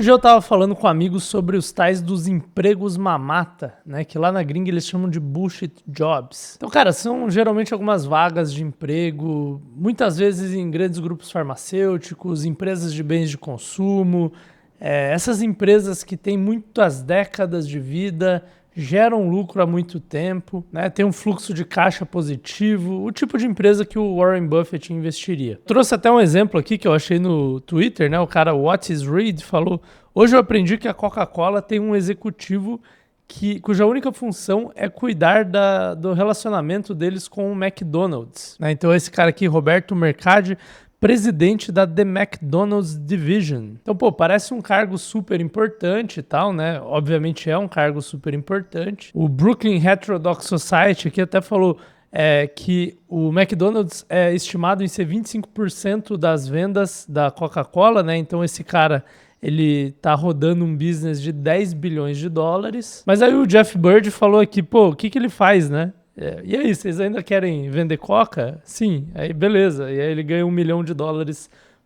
Outro dia eu tava falando com amigos sobre os tais dos empregos mamata, né? Que lá na gringa eles chamam de bullshit jobs. Então, cara, são geralmente algumas vagas de emprego, muitas vezes em grandes grupos farmacêuticos, empresas de bens de consumo, essas empresas que têm muitas décadas de vida, geram lucro há muito tempo, né? Tem um fluxo de caixa positivo, o tipo de empresa que o Warren Buffett investiria. Trouxe até um exemplo aqui que eu achei no Twitter, né? O cara What is Reed falou: hoje eu aprendi que a Coca-Cola tem um executivo cuja única função é cuidar do relacionamento deles com o McDonald's, né? Então esse cara aqui, Roberto Mercadi, presidente da The McDonald's Division. Então, pô, parece um cargo super importante e tal, né? Obviamente é um cargo super importante. O Brooklyn Heterodox Society aqui até falou que o McDonald's é estimado em ser 25% das vendas da Coca-Cola, né? Então esse cara, ele tá rodando um business de 10 bilhões de dólares. Mas aí o Jeff Bird falou aqui, pô, o que ele faz, né? E aí, vocês ainda querem vender coca? Sim, aí beleza. E aí ele ganha $1 milhão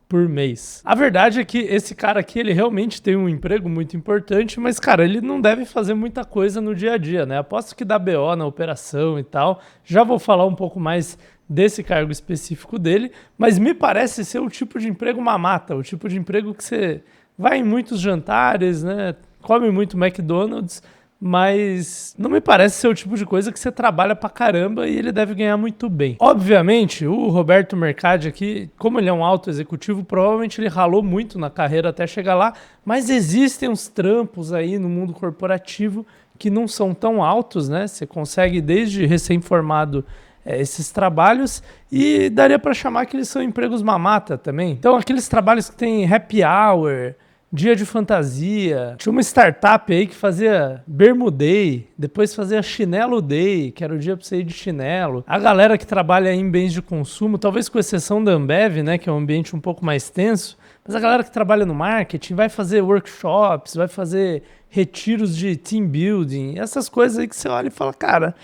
por mês. A verdade é que esse cara aqui, ele realmente tem um emprego muito importante, mas, cara, ele não deve fazer muita coisa no dia a dia, né? Aposto que dá BO na operação e tal. Já vou falar um pouco mais desse cargo específico dele, mas me parece ser o tipo de emprego mamata, o tipo de emprego que você vai em muitos jantares, né? Come muito McDonald's, mas não me parece ser o tipo de coisa que você trabalha pra caramba e ele deve ganhar muito bem. Obviamente, o Roberto Mercadi aqui, como ele é um alto executivo, provavelmente ele ralou muito na carreira até chegar lá, mas existem uns trampos aí no mundo corporativo que não são tão altos, né? Você consegue desde recém-formado esses trabalhos e daria pra chamar que eles são empregos mamata também. Então aqueles trabalhos que tem happy hour, dia de fantasia. Tinha uma startup aí que fazia Bermuday, depois fazia Chinelo Day, que era o dia pra você ir de chinelo. A galera que trabalha em bens de consumo, talvez com exceção da Ambev, né, que é um ambiente um pouco mais tenso, mas a galera que trabalha no marketing vai fazer workshops, vai fazer retiros de team building, essas coisas aí que você olha e fala, cara,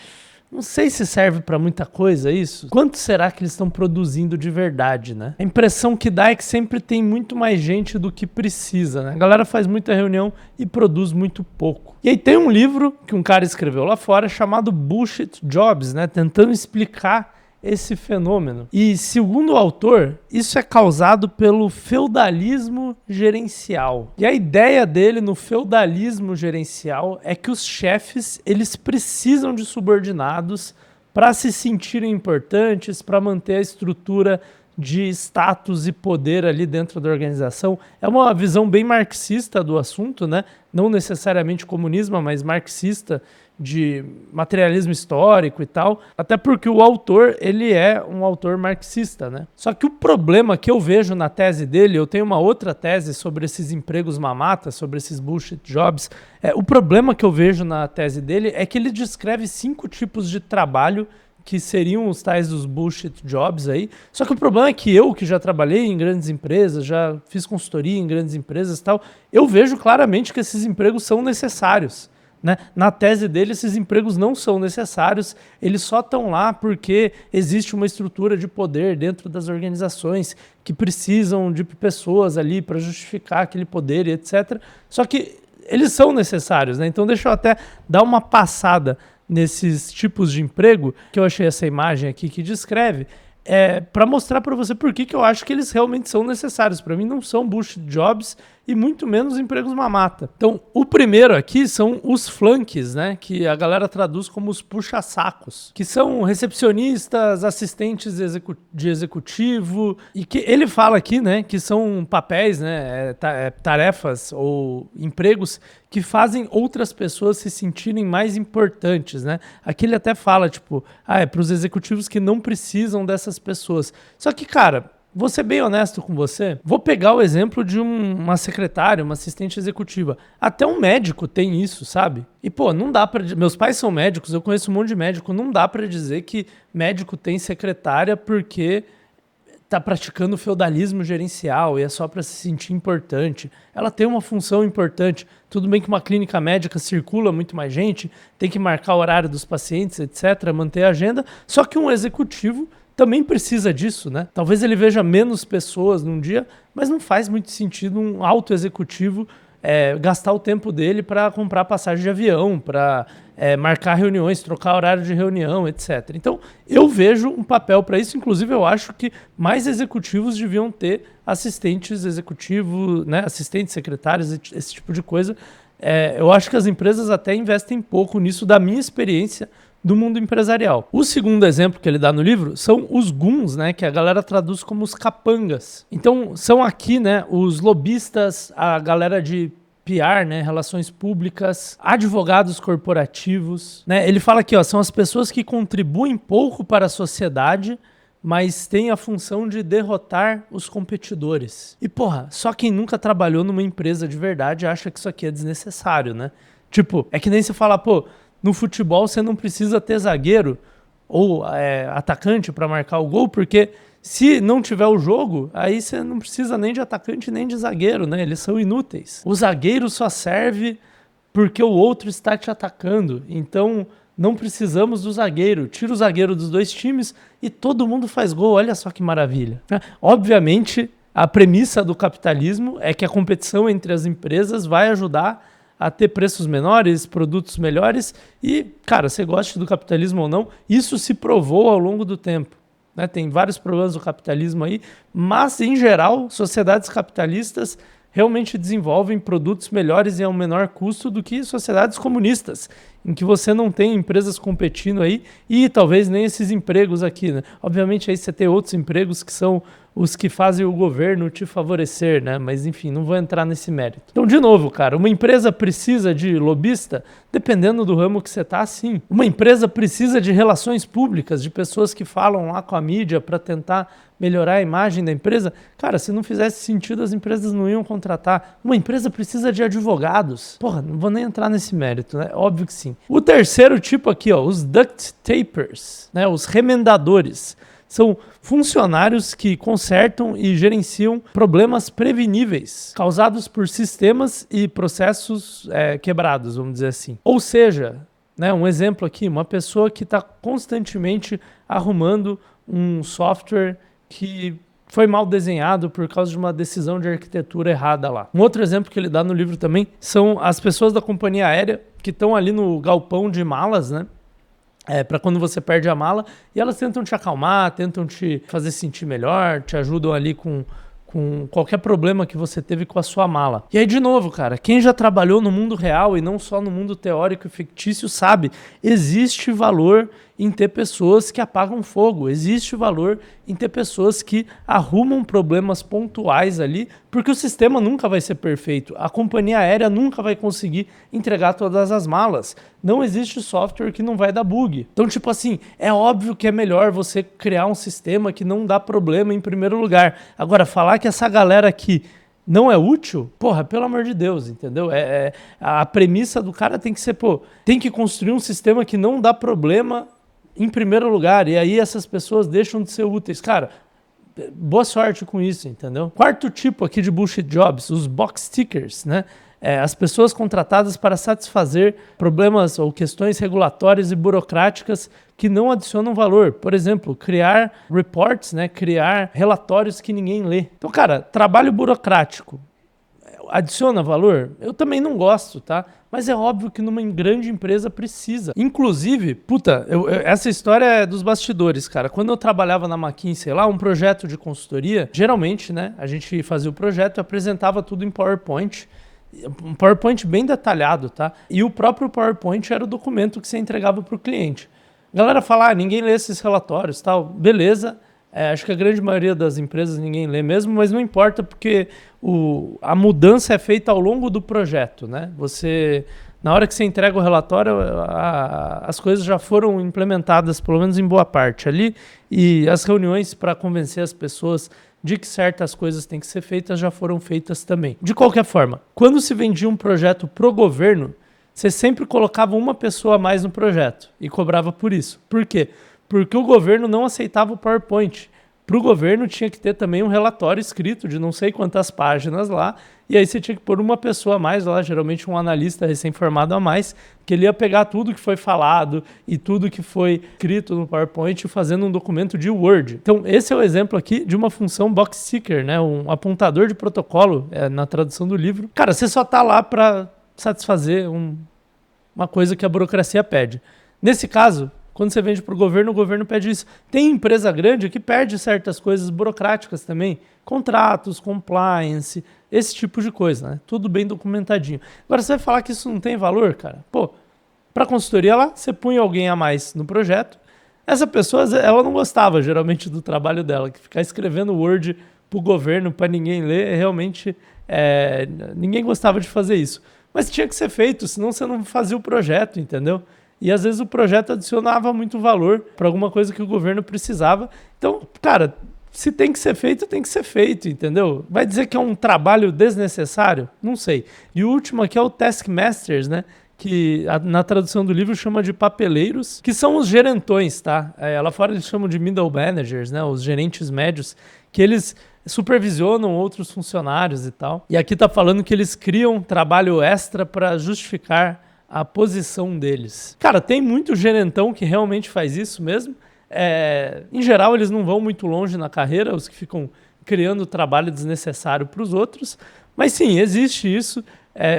não sei se serve pra muita coisa isso. Quanto será que eles estão produzindo de verdade, né? A impressão que dá é que sempre tem muito mais gente do que precisa, né? A galera faz muita reunião e produz muito pouco. E aí tem um livro que um cara escreveu lá fora chamado Bullshit Jobs, né? Tentando explicar esse fenômeno. E, segundo o autor, isso é causado pelo feudalismo gerencial. E a ideia dele no feudalismo gerencial é que os chefes, eles precisam de subordinados para se sentirem importantes, para manter a estrutura de status e poder ali dentro da organização. É uma visão bem marxista do assunto, né? Não necessariamente comunismo, mas marxista, de materialismo histórico e tal, até porque o autor, ele é um autor marxista, né? Só que o problema que eu vejo na tese dele, eu tenho uma outra tese sobre esses empregos mamata, sobre esses bullshit jobs, o problema que eu vejo na tese dele é que ele descreve 5 tipos de trabalho que seriam os tais dos bullshit jobs aí. Só que o problema é que eu, que já trabalhei em grandes empresas, já fiz consultoria em grandes empresas e tal, eu vejo claramente que esses empregos são necessários, né? Na tese dele, esses empregos não são necessários, eles só estão lá porque existe uma estrutura de poder dentro das organizações que precisam de pessoas ali para justificar aquele poder e etc. Só que eles são necessários, né? Então deixa eu até dar uma passada nesses tipos de emprego, que eu achei essa imagem aqui que descreve, para mostrar para você por que eu acho que eles realmente são necessários. Para mim não são bullshit jobs e muito menos empregos mamata. Então, o primeiro aqui são os flunkies, né, que a galera traduz como os puxa-sacos, que são recepcionistas, assistentes de executivo, e que ele fala aqui, né, que são papéis, né, tarefas ou empregos que fazem outras pessoas se sentirem mais importantes, né? Aqui ele até fala, tipo, é para os executivos que não precisam dessas pessoas. Só que, cara, vou ser bem honesto com você, vou pegar o exemplo de uma secretária, uma assistente executiva. Até um médico tem isso, sabe? E, pô, não dá pra... Meus pais são médicos, eu conheço um monte de médico, não dá pra dizer que médico tem secretária porque tá praticando feudalismo gerencial e é só para se sentir importante. Ela tem uma função importante. Tudo bem que uma clínica médica circula muito mais gente, tem que marcar o horário dos pacientes, etc., manter a agenda, só que um executivo também precisa disso, né? Talvez ele veja menos pessoas num dia, mas não faz muito sentido um alto executivo gastar o tempo dele para comprar passagem de avião, para marcar reuniões, trocar horário de reunião, etc. Então, eu vejo um papel para isso. Inclusive, eu acho que mais executivos deviam ter assistentes executivos, né, assistentes, secretários, esse tipo de coisa. Eu acho que as empresas até investem pouco nisso, da minha experiência do mundo empresarial. O segundo exemplo que ele dá no livro são os guns, né, que a galera traduz como os capangas. Então, são aqui, né, os lobistas, a galera de PR, né, relações públicas, advogados corporativos, né? Ele fala aqui, ó, são as pessoas que contribuem pouco para a sociedade, mas têm a função de derrotar os competidores. E, porra, só quem nunca trabalhou numa empresa de verdade acha que isso aqui é desnecessário, né? Tipo, é que nem você fala, pô, no futebol você não precisa ter zagueiro ou atacante para marcar o gol, porque se não tiver o jogo, aí você não precisa nem de atacante nem de zagueiro, né? Eles são inúteis. O zagueiro só serve porque o outro está te atacando. Então, não precisamos do zagueiro. Tira o zagueiro dos dois times e todo mundo faz gol. Olha só que maravilha. Obviamente, a premissa do capitalismo é que a competição entre as empresas vai ajudar a ter preços menores, produtos melhores e, cara, você gosta do capitalismo ou não, isso se provou ao longo do tempo. Né? Tem vários problemas do capitalismo aí, mas, em geral, sociedades capitalistas realmente desenvolvem produtos melhores e a um menor custo do que sociedades comunistas, em que você não tem empresas competindo aí e talvez nem esses empregos aqui, né? Obviamente aí você tem outros empregos que são os que fazem o governo te favorecer, né? Mas enfim, não vou entrar nesse mérito. Então, de novo, cara, uma empresa precisa de lobista, dependendo do ramo que você tá, sim. Uma empresa precisa de relações públicas, de pessoas que falam lá com a mídia para tentar melhorar a imagem da empresa. Cara, se não fizesse sentido, as empresas não iam contratar. Uma empresa precisa de advogados. Porra, não vou nem entrar nesse mérito, né? Óbvio que sim. O terceiro tipo aqui, ó, os duct tapers, né? Os remendadores. São funcionários que consertam e gerenciam problemas preveníveis causados por sistemas e processos quebrados, vamos dizer assim. Ou seja, né, um exemplo aqui, uma pessoa que está constantemente arrumando um software que foi mal desenhado por causa de uma decisão de arquitetura errada lá. Um outro exemplo que ele dá no livro também são as pessoas da companhia aérea que estão ali no galpão de malas, né? Para quando você perde a mala, e elas tentam te acalmar, tentam te fazer sentir melhor, te ajudam ali com qualquer problema que você teve com a sua mala. E aí, de novo, cara, quem já trabalhou no mundo real e não só no mundo teórico e fictício sabe, existe valor em ter pessoas que apagam fogo, existe valor em ter pessoas que arrumam problemas pontuais ali, porque o sistema nunca vai ser perfeito, a companhia aérea nunca vai conseguir entregar todas as malas, não existe software que não vai dar bug. Então, tipo assim, é óbvio que é melhor você criar um sistema que não dá problema em primeiro lugar. Agora, falar que essa galera aqui não é útil, porra, pelo amor de Deus, entendeu? A premissa do cara tem que ser, tem que construir um sistema que não dá problema em primeiro lugar, e aí essas pessoas deixam de ser úteis. Cara, boa sorte com isso, entendeu? Quarto tipo aqui de bullshit jobs, os box tickers, né? As pessoas contratadas para satisfazer problemas ou questões regulatórias e burocráticas que não adicionam valor. Por exemplo, criar reports, né? Criar relatórios que ninguém lê. Então, cara, trabalho burocrático adiciona valor? Eu também não gosto, tá? Mas é óbvio que numa grande empresa precisa. Inclusive, essa história é dos bastidores, cara. Quando eu trabalhava na McKinsey lá, um projeto de consultoria, geralmente, né, a gente fazia o projeto e apresentava tudo em PowerPoint. Um PowerPoint bem detalhado, tá? E o próprio PowerPoint era o documento que você entregava para o cliente. A galera fala, ninguém lê esses relatórios, tal. Beleza. Acho que a grande maioria das empresas ninguém lê mesmo, mas não importa porque a mudança é feita ao longo do projeto, né? Na hora que você entrega o relatório, as coisas já foram implementadas, pelo menos em boa parte ali, e as reuniões para convencer as pessoas de que certas coisas têm que ser feitas já foram feitas também. De qualquer forma, quando se vendia um projeto pro governo, você sempre colocava uma pessoa a mais no projeto e cobrava por isso. Por quê? Porque o governo não aceitava o PowerPoint. Para o governo tinha que ter também um relatório escrito de não sei quantas páginas lá, e aí você tinha que pôr uma pessoa a mais lá, geralmente um analista recém-formado a mais, que ele ia pegar tudo que foi falado e tudo que foi escrito no PowerPoint fazendo um documento de Word. Então esse é o exemplo aqui de uma função box seeker, né? Um apontador de protocolo, na tradução do livro. Cara, você só tá lá para satisfazer uma coisa que a burocracia pede. Nesse caso, quando você vende para o governo pede isso. Tem empresa grande que pede certas coisas burocráticas também, contratos, compliance, esse tipo de coisa, né? Tudo bem documentadinho. Agora, você vai falar que isso não tem valor, cara? Pô, para consultoria lá, você punha alguém a mais no projeto. Essa pessoa, ela não gostava geralmente do trabalho dela, que ficar escrevendo Word para o governo, para ninguém ler, realmente ninguém gostava de fazer isso. Mas tinha que ser feito, senão você não fazia o projeto, entendeu? E às vezes o projeto adicionava muito valor para alguma coisa que o governo precisava. Então, cara, se tem que ser feito, entendeu? Vai dizer que é um trabalho desnecessário? Não sei. E o último aqui é o Taskmasters, né? Que na tradução do livro chama de papeleiros, que são os gerentões, tá? Lá fora eles chamam de middle managers, né? Os gerentes médios, que eles supervisionam outros funcionários e tal. E aqui tá falando que eles criam trabalho extra para justificar a posição deles. Cara, tem muito gerentão que realmente faz isso mesmo. Em geral, eles não vão muito longe na carreira, os que ficam criando trabalho desnecessário para os outros. Mas sim, existe isso.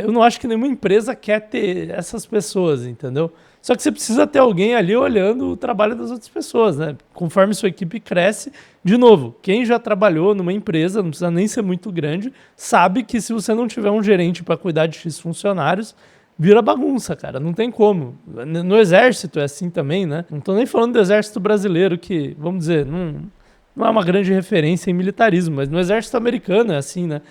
Eu não acho que nenhuma empresa quer ter essas pessoas, entendeu? Só que você precisa ter alguém ali olhando o trabalho das outras pessoas, né? Conforme sua equipe cresce, de novo, quem já trabalhou numa empresa, não precisa nem ser muito grande, sabe que se você não tiver um gerente para cuidar de X funcionários, vira bagunça, cara, não tem como. No exército é assim também, né? Não tô nem falando do exército brasileiro, que, vamos dizer, não é uma grande referência em militarismo, mas no exército americano é assim, né?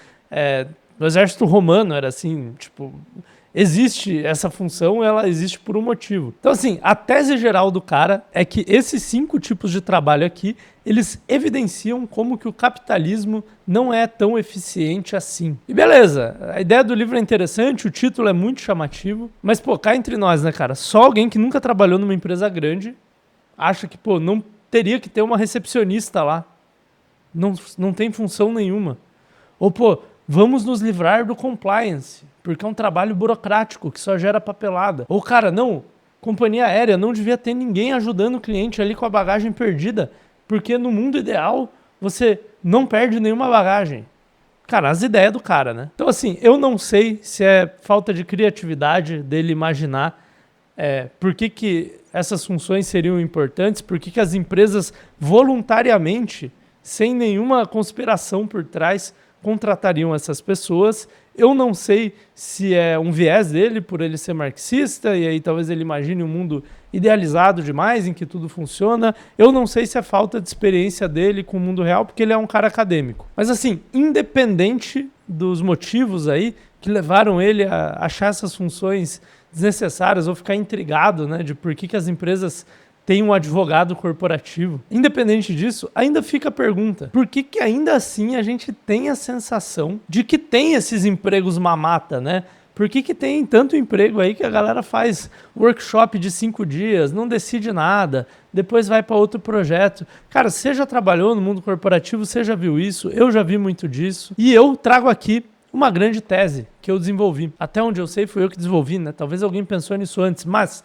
No exército romano era assim, tipo, existe essa função, ela existe por um motivo. Então, assim, a tese geral do cara é que esses 5 tipos de trabalho aqui, eles evidenciam como que o capitalismo não é tão eficiente assim. E beleza, a ideia do livro é interessante, o título é muito chamativo, mas, pô, cá entre nós, né, cara? Só alguém que nunca trabalhou numa empresa grande acha que, pô, não teria que ter uma recepcionista lá. Não tem função nenhuma. Ou, pô, vamos nos livrar do compliance, porque é um trabalho burocrático que só gera papelada. Ou, cara, não, companhia aérea não devia ter ninguém ajudando o cliente ali com a bagagem perdida, porque no mundo ideal você não perde nenhuma bagagem. Cara, as ideias do cara, né? Então, assim, eu não sei se é falta de criatividade dele imaginar por que essas funções seriam importantes, por que as empresas voluntariamente, sem nenhuma conspiração por trás, contratariam essas pessoas. Eu não sei se é um viés dele por ele ser marxista e aí talvez ele imagine um mundo idealizado demais em que tudo funciona. Eu não sei se é falta de experiência dele com o mundo real, porque ele é um cara acadêmico. Mas assim, independente dos motivos aí que levaram ele a achar essas funções desnecessárias ou ficar intrigado, né, de por que as empresas tem um advogado corporativo. Independente disso, ainda fica a pergunta, por que ainda assim a gente tem a sensação de que tem esses empregos mamata, né? Por que tem tanto emprego aí que a galera faz workshop de 5 dias, não decide nada, depois vai para outro projeto? Cara, você já trabalhou no mundo corporativo, você já viu isso, eu já vi muito disso, e eu trago aqui uma grande tese que eu desenvolvi. Até onde eu sei, fui eu que desenvolvi, né? Talvez alguém pensou nisso antes, mas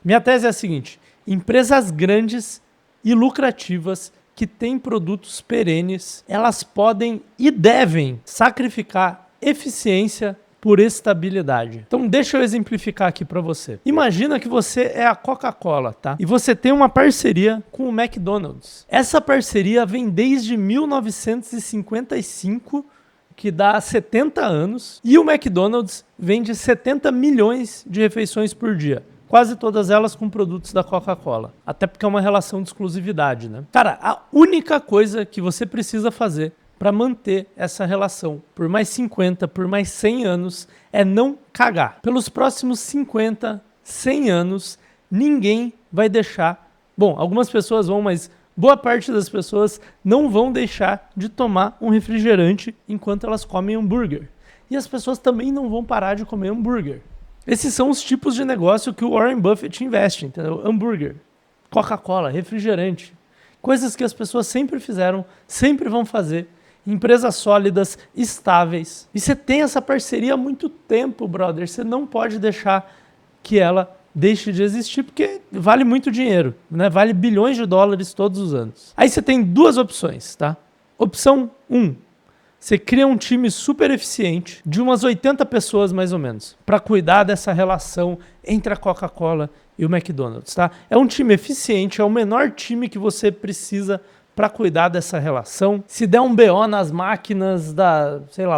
minha tese é a seguinte: empresas grandes e lucrativas que têm produtos perenes, elas podem e devem sacrificar eficiência por estabilidade. Então deixa eu exemplificar aqui para você. Imagina que você é a Coca-Cola, tá? E você tem uma parceria com o McDonald's. Essa parceria vem desde 1955, que dá 70 anos, e o McDonald's vende 70 milhões de refeições por dia. Quase todas elas com produtos da Coca-Cola. Até porque é uma relação de exclusividade, né? Cara, a única coisa que você precisa fazer para manter essa relação por mais 50, por mais 100 anos é não cagar. Pelos próximos 50, 100 anos, ninguém vai deixar... Bom, algumas pessoas vão, mas boa parte das pessoas não vão deixar de tomar um refrigerante enquanto elas comem hambúrguer. E as pessoas também não vão parar de comer hambúrguer. Esses são os tipos de negócio que o Warren Buffett investe, entendeu? Hambúrguer, Coca-Cola, refrigerante. Coisas que as pessoas sempre fizeram, sempre vão fazer. Empresas sólidas, estáveis. E você tem essa parceria há muito tempo, brother. Você não pode deixar que ela deixe de existir, porque vale muito dinheiro, né? Vale bilhões de dólares todos os anos. Aí você tem duas opções, tá? Opção 1. Você cria um time super eficiente, de umas 80 pessoas mais ou menos, para cuidar dessa relação entre a Coca-Cola e o McDonald's, tá? É um time eficiente, é o menor time que você precisa para cuidar dessa relação. Se der um BO nas máquinas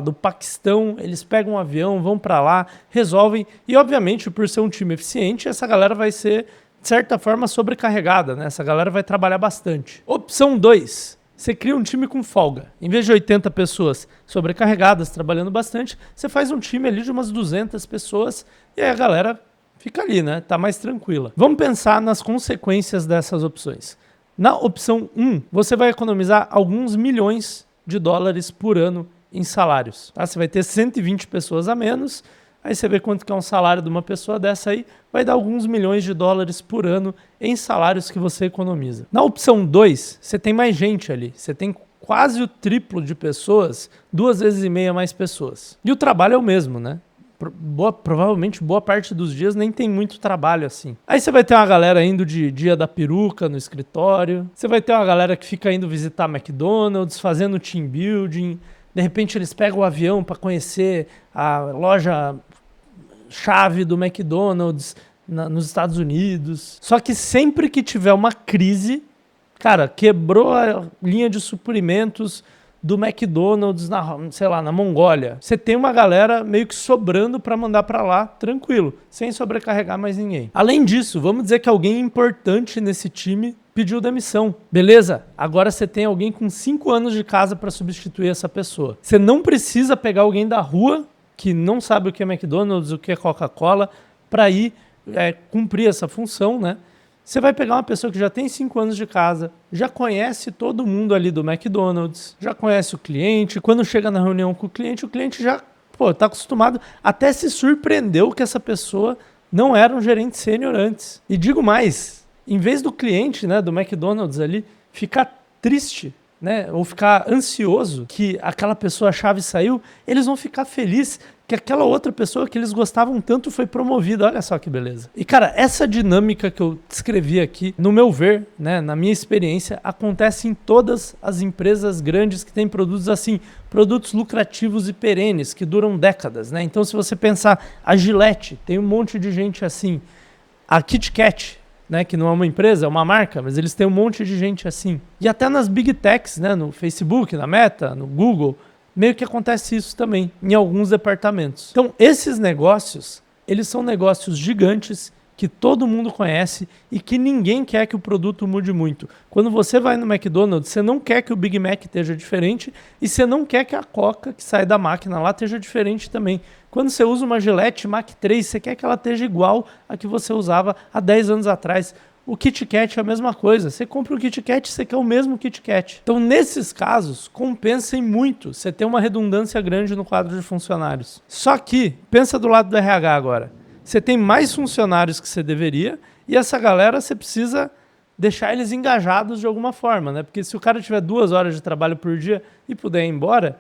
do Paquistão, eles pegam um avião, vão para lá, resolvem. E, obviamente, por ser um time eficiente, essa galera vai ser, de certa forma, sobrecarregada, né? Essa galera vai trabalhar bastante. Opção 2. Você cria um time com folga. Em vez de 80 pessoas sobrecarregadas, trabalhando bastante, você faz um time ali de umas 200 pessoas e aí a galera fica ali, né? Tá mais tranquila. Vamos pensar nas consequências dessas opções. Na opção 1, você vai economizar alguns milhões de dólares por ano em salários. Tá? Você vai ter 120 pessoas a menos, aí você vê quanto que é um salário de uma pessoa dessa aí, vai dar alguns milhões de dólares por ano em salários que você economiza. Na opção 2, você tem mais gente ali, você tem quase o triplo de pessoas, 2,5 vezes mais pessoas. E o trabalho é o mesmo, né? Provavelmente boa parte dos dias nem tem muito trabalho assim. Aí você vai ter uma galera indo de dia da peruca no escritório, você vai ter uma galera que fica indo visitar McDonald's, fazendo team building, de repente eles pegam o avião para conhecer a loja chave do McDonald's nos Estados Unidos. Só que sempre que tiver uma crise, cara, quebrou a linha de suprimentos do McDonald's na Mongólia. Você tem uma galera meio que sobrando para mandar para lá, tranquilo, sem sobrecarregar mais ninguém. Além disso, vamos dizer que alguém importante nesse time pediu demissão. Beleza? Agora você tem alguém com 5 anos de casa para substituir essa pessoa. Você não precisa pegar alguém da rua que não sabe o que é McDonald's, o que é Coca-Cola, para ir cumprir essa função, né? Você vai pegar uma pessoa que já tem 5 anos de casa, já conhece todo mundo ali do McDonald's, já conhece o cliente. Quando chega na reunião com o cliente já está acostumado, até se surpreendeu que essa pessoa não era um gerente sênior antes. E digo mais, em vez do cliente, né, do McDonald's ali ficar triste, né, ou ficar ansioso que aquela pessoa-chave saiu, eles vão ficar felizes que aquela outra pessoa que eles gostavam tanto foi promovida. Olha só que beleza. E, cara, essa dinâmica que eu descrevi aqui, no meu ver, né, na minha experiência, acontece em todas as empresas grandes que têm produtos assim, produtos lucrativos e perenes, que duram décadas, né? Então, se você pensar, a Gillette, tem um monte de gente assim. A Kit Kat, né, que não é uma empresa, é uma marca, mas eles têm um monte de gente assim. E até nas Big Techs, né, no Facebook, na Meta, no Google, meio que acontece isso também, em alguns departamentos. Então, esses negócios, eles são negócios gigantes que todo mundo conhece e que ninguém quer que o produto mude muito. Quando você vai no McDonald's, você não quer que o Big Mac esteja diferente e você não quer que a Coca que sai da máquina lá esteja diferente também. Quando você usa uma Gillette Mach 3, você quer que ela esteja igual a que você usava há 10 anos atrás. O Kit Kat é a mesma coisa. Você compra o Kit Kat, você quer o mesmo Kit Kat. Então, nesses casos, compensem muito você ter uma redundância grande no quadro de funcionários. Só que, pensa do lado do RH agora. Você tem mais funcionários que você deveria e essa galera você precisa deixar eles engajados de alguma forma, né? Porque se o cara tiver 2 horas de trabalho por dia e puder ir embora,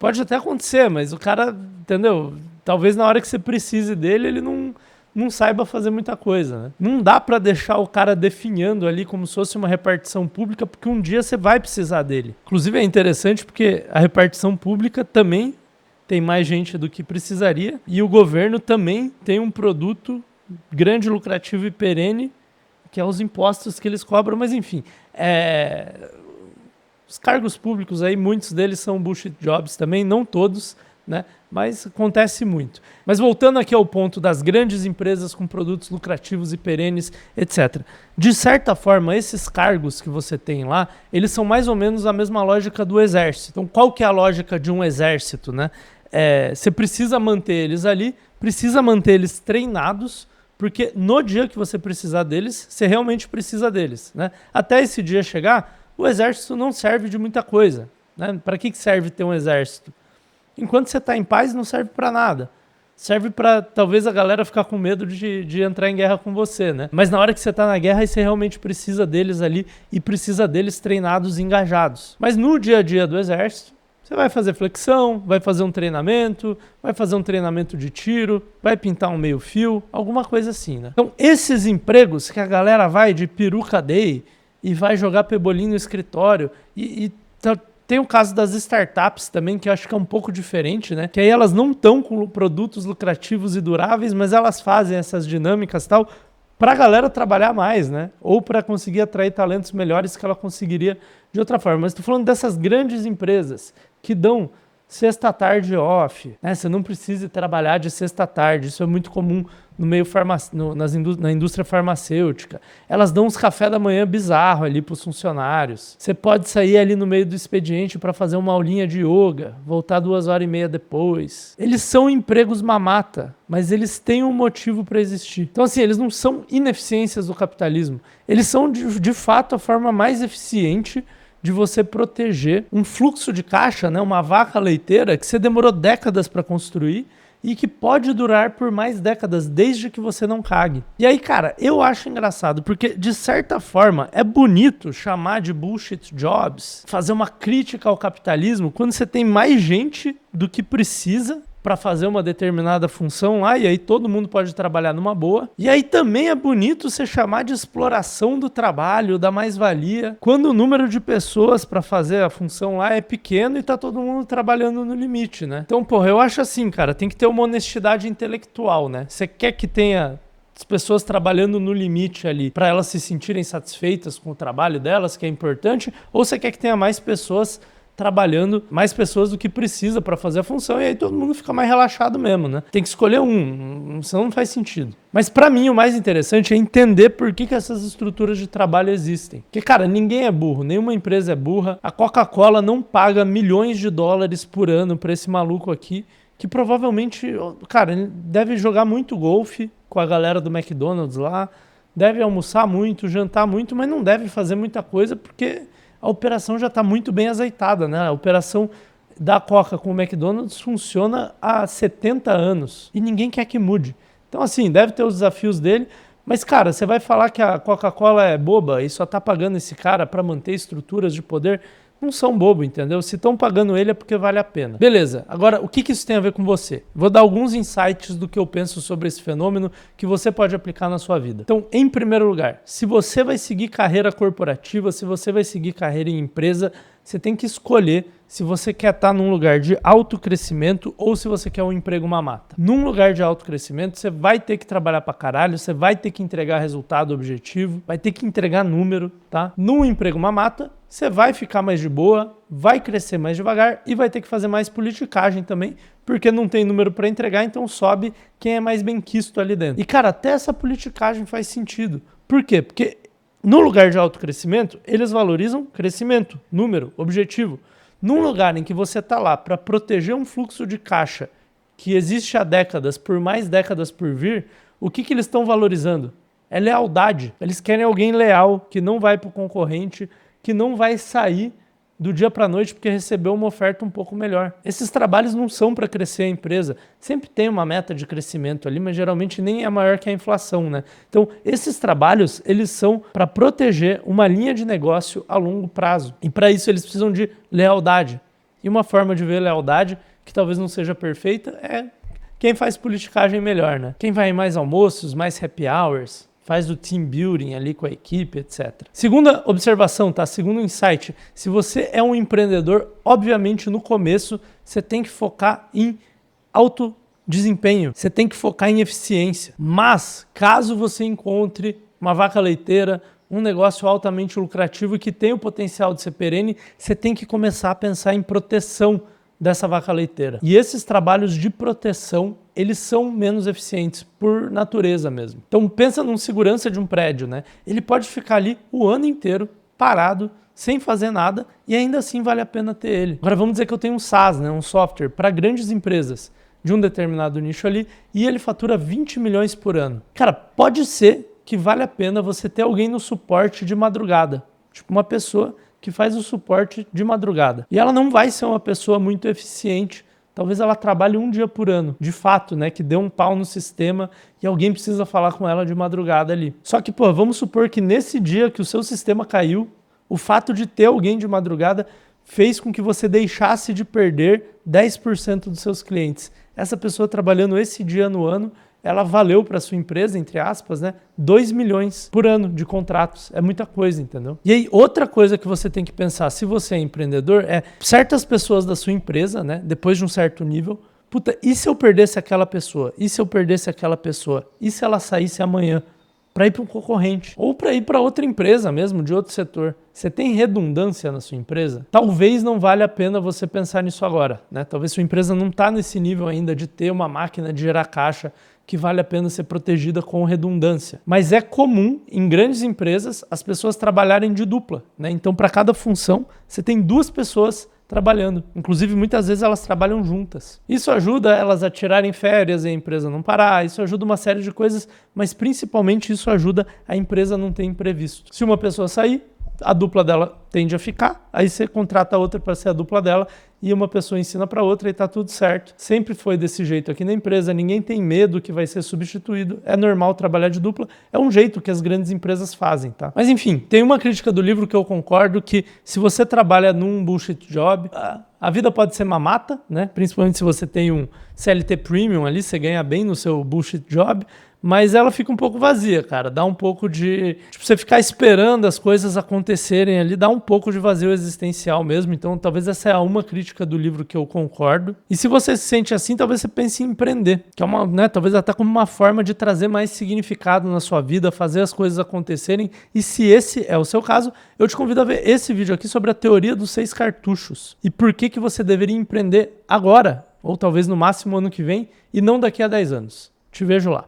pode até acontecer, mas o cara, entendeu? Talvez na hora que você precise dele, ele não saiba fazer muita coisa, né? Não dá para deixar o cara definhando ali como se fosse uma repartição pública, porque um dia você vai precisar dele. Inclusive é interessante porque a repartição pública também tem mais gente do que precisaria e o governo também tem um produto grande, lucrativo e perene, que é os impostos que eles cobram, mas enfim, os cargos públicos aí, muitos deles são bullshit jobs também, não todos, né? Mas acontece muito. Mas voltando aqui ao ponto das grandes empresas com produtos lucrativos e perenes, etc. De certa forma, esses cargos que você tem lá, eles são mais ou menos a mesma lógica do exército. Então, qual que é a lógica de um exército, né? Você precisa manter eles ali, precisa manter eles treinados, porque no dia que você precisar deles, você realmente precisa deles, né? Até esse dia chegar, o exército não serve de muita coisa, né? Para que serve ter um exército? Enquanto você está em paz, não serve para nada. serve para talvez a galera ficar com medo de entrar em guerra com você, né? Mas na hora que você tá na guerra, aí você realmente precisa deles ali e precisa deles treinados e engajados. Mas no dia a dia do exército, você vai fazer flexão, vai fazer um treinamento de tiro, vai pintar um meio fio, alguma coisa assim, né? Então, esses empregos que a galera vai de peruca day e vai jogar pebolim no escritório tem o caso das startups também, que eu acho que é um pouco diferente, né? Que aí elas não estão com produtos lucrativos e duráveis, mas elas fazem essas dinâmicas e tal pra galera trabalhar mais, né? Ou para conseguir atrair talentos melhores que ela conseguiria de outra forma. Mas estou falando dessas grandes empresas que dão sexta-tarde off, né? Você não precisa trabalhar de sexta-tarde, isso é muito comum no meio na indústria farmacêutica. Elas dão uns café da manhã bizarro ali para os funcionários. Você pode sair ali no meio do expediente para fazer uma aulinha de yoga, voltar 2h30 depois. Eles são empregos mamata, mas eles têm um motivo para existir. Então assim, eles não são ineficiências do capitalismo. Eles são de fato a forma mais eficiente de você proteger um fluxo de caixa, né, uma vaca leiteira que você demorou décadas para construir e que pode durar por mais décadas, desde que você não cague. E aí, cara, eu acho engraçado, porque de certa forma é bonito chamar de bullshit jobs, fazer uma crítica ao capitalismo, quando você tem mais gente do que precisa para fazer uma determinada função lá, e aí todo mundo pode trabalhar numa boa. E aí também é bonito você chamar de exploração do trabalho, da mais-valia, quando o número de pessoas para fazer a função lá é pequeno e tá todo mundo trabalhando no limite, né? Então, porra, eu acho assim, cara, tem que ter uma honestidade intelectual, né? Você quer que tenha as pessoas trabalhando no limite ali, para elas se sentirem satisfeitas com o trabalho delas, que é importante, ou você quer que tenha mais pessoas trabalhando, mais pessoas do que precisa para fazer a função, e aí todo mundo fica mais relaxado mesmo, né? Tem que escolher senão não faz sentido. Mas para mim o mais interessante é entender por que essas estruturas de trabalho existem. Porque, cara, ninguém é burro, nenhuma empresa é burra. A Coca-Cola não paga milhões de dólares por ano para esse maluco aqui, que provavelmente, cara, ele deve jogar muito golfe com a galera do McDonald's lá, deve almoçar muito, jantar muito, mas não deve fazer muita coisa porque a operação já está muito bem azeitada, né? A operação da Coca com o McDonald's funciona há 70 anos e ninguém quer que mude. Então, assim, deve ter os desafios dele, mas, cara, você vai falar que a Coca-Cola é boba e só está pagando esse cara para manter estruturas de poder? Não são bobo, entendeu? Se estão pagando ele é porque vale a pena. Beleza, agora o que isso tem a ver com você? Vou dar alguns insights do que eu penso sobre esse fenômeno que você pode aplicar na sua vida. Então, em primeiro lugar, se você vai seguir carreira corporativa, se você vai seguir carreira em empresa, você tem que escolher se você quer estar num lugar de alto crescimento ou se você quer um emprego mamata. Num lugar de alto crescimento, você vai ter que trabalhar pra caralho, você vai ter que entregar resultado objetivo, vai ter que entregar número, tá? Num emprego mamata, você vai ficar mais de boa, vai crescer mais devagar e vai ter que fazer mais politicagem também, porque não tem número para entregar, então sobe quem é mais benquisto ali dentro. E, cara, até essa politicagem faz sentido. Por quê? Porque no lugar de alto crescimento, eles valorizam crescimento, número, objetivo. Num lugar em que você está lá para proteger um fluxo de caixa que existe há décadas, por mais décadas por vir, o que eles estão valorizando? É lealdade. Eles querem alguém leal, que não vai para o concorrente, que não vai sair do dia para a noite porque recebeu uma oferta um pouco melhor. Esses trabalhos não são para crescer a empresa. Sempre tem uma meta de crescimento ali, mas geralmente nem é maior que a inflação, né? Então, esses trabalhos, eles são para proteger uma linha de negócio a longo prazo. E para isso eles precisam de lealdade. E uma forma de ver lealdade, que talvez não seja perfeita, é quem faz politicagem melhor, né? Quem vai em mais almoços, mais happy hours, faz o team building ali com a equipe, etc. Segunda observação, tá? Segundo insight, se você é um empreendedor, obviamente no começo você tem que focar em alto desempenho, você tem que focar em eficiência. Mas, caso você encontre uma vaca leiteira, um negócio altamente lucrativo que tem o potencial de ser perene, você tem que começar a pensar em proteção dessa vaca leiteira. E esses trabalhos de proteção, eles são menos eficientes por natureza mesmo. Então pensa num segurança de um prédio, né? Ele pode ficar ali o ano inteiro parado, sem fazer nada, e ainda assim vale a pena ter ele. Agora vamos dizer que eu tenho um SaaS, né? Um software para grandes empresas de um determinado nicho ali, e ele fatura 20 milhões por ano. Cara, pode ser que vale a pena você ter alguém no suporte de madrugada. Tipo uma pessoa que faz o suporte de madrugada. E ela não vai ser uma pessoa muito eficiente Talvez ela trabalhe um dia por ano, de fato, né? Que deu um pau no sistema e alguém precisa falar com ela de madrugada ali. Só que, pô, vamos supor que nesse dia que o seu sistema caiu, o fato de ter alguém de madrugada fez com que você deixasse de perder 10% dos seus clientes. Essa pessoa trabalhando esse dia no ano, ela valeu para sua empresa, entre aspas, né, 2 milhões por ano de contratos. É muita coisa, entendeu? E aí, outra coisa que você tem que pensar, se você é empreendedor, é certas pessoas da sua empresa, né, depois de um certo nível, puta, e se eu perdesse aquela pessoa? E se eu perdesse aquela pessoa? E se ela saísse amanhã? Para ir para um concorrente ou para ir para outra empresa mesmo, de outro setor. Você tem redundância na sua empresa? Talvez não valha a pena você pensar nisso agora, né? Talvez sua empresa não está nesse nível ainda de ter uma máquina de gerar caixa que vale a pena ser protegida com redundância. Mas é comum em grandes empresas as pessoas trabalharem de dupla, né? Então, para cada função, você tem 2 pessoas trabalhando. Inclusive, muitas vezes elas trabalham juntas. Isso ajuda elas a tirarem férias e a empresa não parar, isso ajuda uma série de coisas, mas principalmente isso ajuda a empresa a não ter imprevisto. Se uma pessoa sair, a dupla dela tende a ficar, aí você contrata outra para ser a dupla dela e uma pessoa ensina para outra e tá tudo certo. Sempre foi desse jeito aqui na empresa, ninguém tem medo que vai ser substituído, é normal trabalhar de dupla, é um jeito que as grandes empresas fazem, tá? Mas enfim, tem uma crítica do livro que eu concordo que se você trabalha num bullshit job, a vida pode ser mamata, né? Principalmente se você tem um CLT Premium ali, você ganha bem no seu bullshit job, mas ela fica um pouco vazia, cara. Dá um pouco de... Tipo, você ficar esperando as coisas acontecerem ali, dá um pouco de vazio existencial mesmo. Então, talvez essa é uma crítica do livro que eu concordo. E se você se sente assim, talvez você pense em empreender. Que é uma, né, talvez até como uma forma de trazer mais significado na sua vida, fazer as coisas acontecerem. E se esse é o seu caso, eu te convido a ver esse vídeo aqui sobre a teoria dos 6 cartuchos. E por que você deveria empreender agora, ou talvez no máximo ano que vem, e não daqui a 10 anos. Te vejo lá.